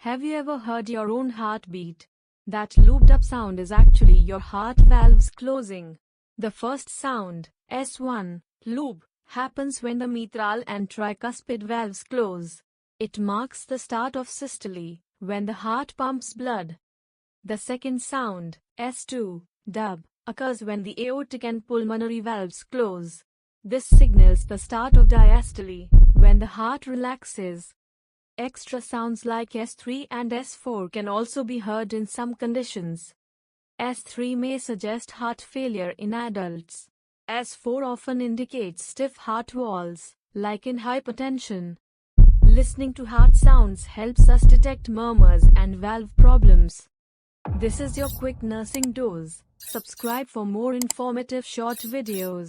Have you ever heard your own heartbeat? That lubed-up sound is actually your heart valves closing. The first sound, S1, lube, happens when the mitral and tricuspid valves close. It marks the start of systole, when the heart pumps blood. The second sound, S2, dub, occurs when the aortic and pulmonary valves close. This signals the start of diastole, when the heart relaxes. Extra sounds like S3 and S4 can also be heard in some conditions. S3 may suggest heart failure in adults. S4 often indicates stiff heart walls, like in hypertension. Listening to heart sounds helps us detect murmurs and valve problems. This is your quick nursing dose. Subscribe for more informative short videos.